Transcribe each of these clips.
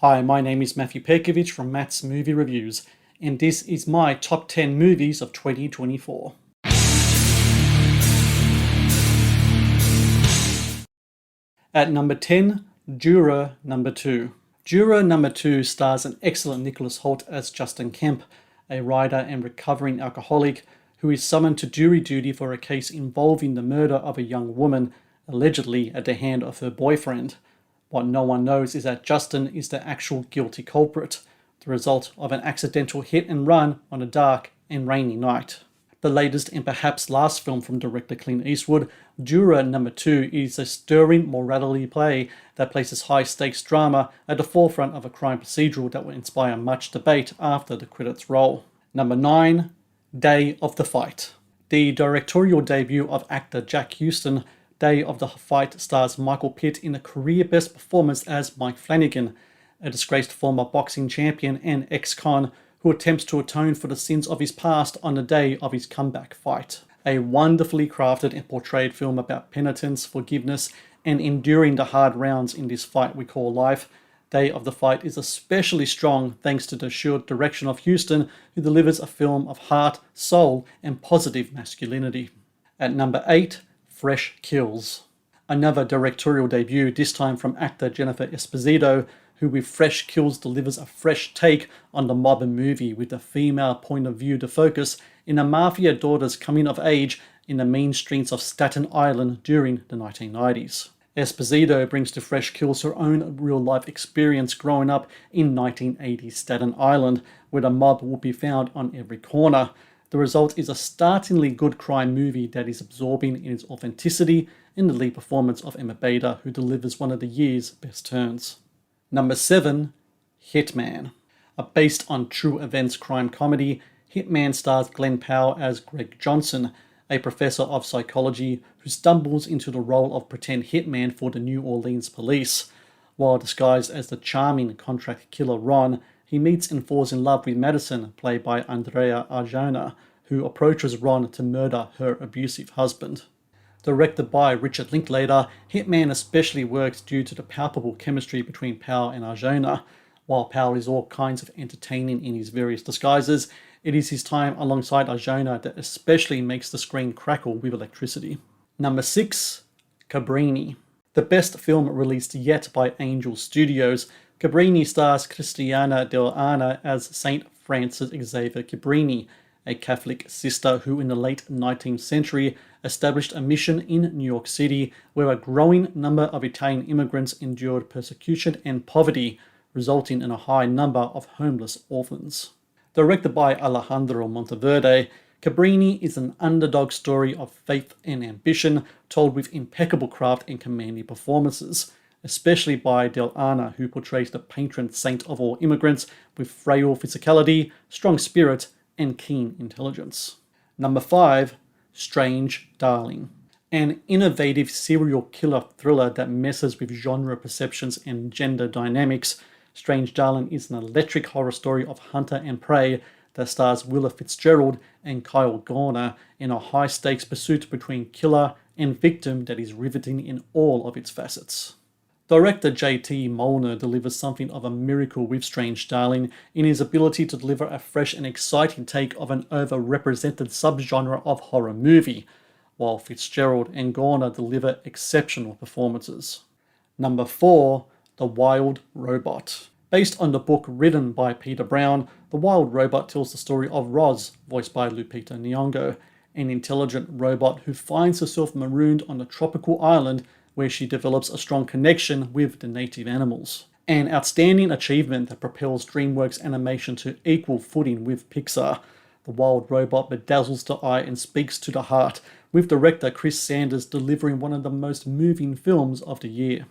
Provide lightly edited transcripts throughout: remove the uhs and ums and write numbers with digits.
Hi, my name is Matthew Pejkovic from Matt's Movie Reviews, and this is my top 10 movies of 2024. At number 10, Juror Number 2. Juror Number 2 stars an excellent Nicholas Hoult as Justin Kemp, a writer and recovering alcoholic who is summoned to jury duty for a case involving the murder of a young woman, allegedly at the hand of her boyfriend. What no one knows is that Justin is the actual guilty culprit, the result of an accidental hit and run on a dark and rainy night. The latest and perhaps last film from director Clint Eastwood, Juror Number 2 is a stirring morality play that places high-stakes drama at the forefront of a crime procedural that will inspire much debate after the credits roll. Number 9, Day of the Fight. The directorial debut of actor Jack Huston, Day of the Fight stars Michael Pitt in a career-best performance as Mike Flanagan, a disgraced former boxing champion and ex-con who attempts to atone for the sins of his past on the day of his comeback fight. A wonderfully crafted and portrayed film about penitence, forgiveness, and enduring the hard rounds in this fight we call life. Day of the Fight is especially strong thanks to the assured direction of Huston, who delivers a film of heart, soul, and positive masculinity. At number 8, Fresh Kills. Another directorial debut, this time from actor Jennifer Esposito, who with Fresh Kills delivers a fresh take on the modern movie with a female point of view to focus in a mafia daughter's coming of age in the mean streets of Staten Island during the 1990s. Esposito brings to Fresh Kills her own real-life experience growing up in 1980s Staten Island, where the mob will be found on every corner. The result is a startlingly good crime movie that is absorbing in its authenticity and the lead performance of Emma Bader, who delivers one of the year's best turns. Number 7, Hitman. A based on true events crime comedy, Hitman stars Glenn Powell as Greg Johnson, a professor of psychology who stumbles into the role of pretend hitman for the New Orleans police. While disguised as the charming contract killer Ron, he meets and falls in love with Madison, played by Andrea Arjona, who approaches Ron to murder her abusive husband. Directed by Richard Linklater, Hitman especially works due to the palpable chemistry between Powell and Arjona. While Powell is all kinds of entertaining in his various disguises, it is his time alongside Arjona that especially makes the screen crackle with electricity. Number 6, Cabrini. The best film released yet by Angel Studios, Cabrini stars Cristiana Del Arna as Saint Francis Xavier Cabrini, a Catholic sister who in the late 19th century established a mission in New York City where a growing number of Italian immigrants endured persecution and poverty, resulting in a high number of homeless orphans. Directed by Alejandro Monteverde, Cabrini is an underdog story of faith and ambition told with impeccable craft and commanding performances, especially by Del Arna, who portrays the patron saint of all immigrants with frail physicality, strong spirit, and keen intelligence. Number 5, Strange Darling. An innovative serial killer thriller that messes with genre perceptions and gender dynamics, Strange Darling is an electric horror story of hunter and prey that stars Willa Fitzgerald and Kyle Garner in a high-stakes pursuit between killer and victim that is riveting in all of its facets. Director J.T. Molnar delivers something of a miracle with Strange Darling in his ability to deliver a fresh and exciting take of an overrepresented subgenre of horror movie, while Fitzgerald and Garner deliver exceptional performances. Number 4, The Wild Robot. Based on the book written by Peter Brown, The Wild Robot tells the story of Roz, voiced by Lupita Nyong'o, an intelligent robot who finds herself marooned on a tropical island where she develops a strong connection with the native animals. An outstanding achievement that propels DreamWorks animation to equal footing with Pixar. The Wild Robot bedazzles the eye and speaks to the heart, with director Chris Sanders delivering one of the most moving films of the year.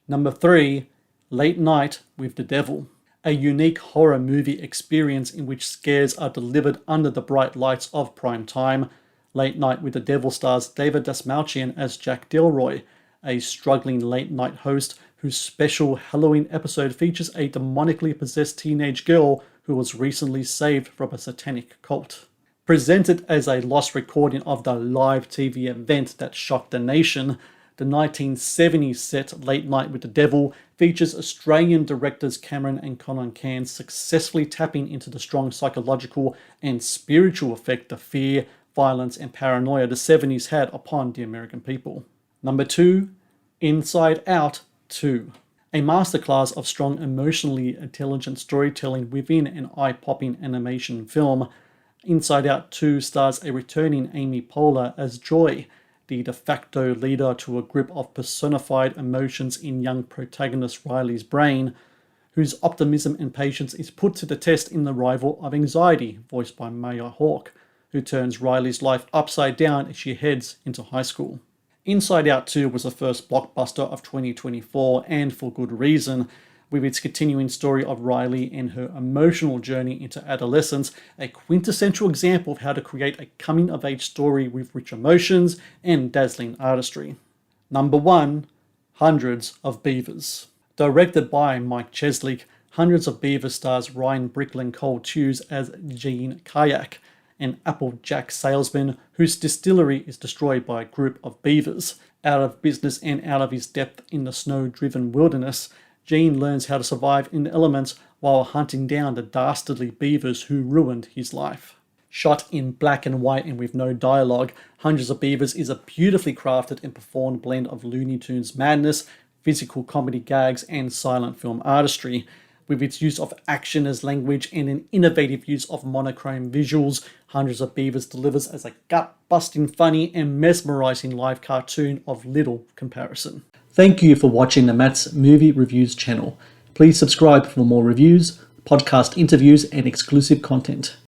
Number 3, Late Night with the Devil. A unique horror movie experience in which scares are delivered under the bright lights of prime time. Late Night with the Devil stars David Dastmalchian as Jack Delroy, a struggling late-night host whose special Halloween episode features a demonically possessed teenage girl who was recently saved from a satanic cult. Presented as a lost recording of the live TV event that shocked the nation, The 1970s set Late Night with the Devil features Australian directors Cameron and Conan Cairns successfully tapping into the strong psychological and spiritual effect the fear, violence and paranoia the 70s had upon the American people. Number 2, Inside Out 2. A masterclass of strong emotionally intelligent storytelling within an eye-popping animation film, Inside Out 2 stars a returning Amy Poehler as Joy, the de facto leader to a group of personified emotions in young protagonist Riley's brain, whose optimism and patience is put to the test in the rival of anxiety, voiced by Maya Hawke, who turns Riley's life upside down as she heads into high school. Inside Out 2 was the first blockbuster of 2024, and for good reason, with its continuing story of Riley and her emotional journey into adolescence, a quintessential example of how to create a coming-of-age story with rich emotions and dazzling artistry. Number 1, Hundreds of Beavers. Directed by Mike Cheslick, Hundreds of Beavers stars Ryan Bricklin Cole Tews as Gene Kayak, an Applejack salesman whose distillery is destroyed by a group of beavers. Out of business and out of his depth in the snow-driven wilderness, Gene learns how to survive in the elements while hunting down the dastardly beavers who ruined his life. Shot in black and white and with no dialogue, Hundreds of Beavers is a beautifully crafted and performed blend of Looney Tunes madness, physical comedy gags, and silent film artistry. With its use of action as language and an innovative use of monochrome visuals, Hundreds of Beavers delivers as a gut-busting, funny, and mesmerizing live cartoon of little comparison. Thank you for watching the Matt's Movie Reviews channel. Please subscribe for more reviews, podcast interviews, and exclusive content.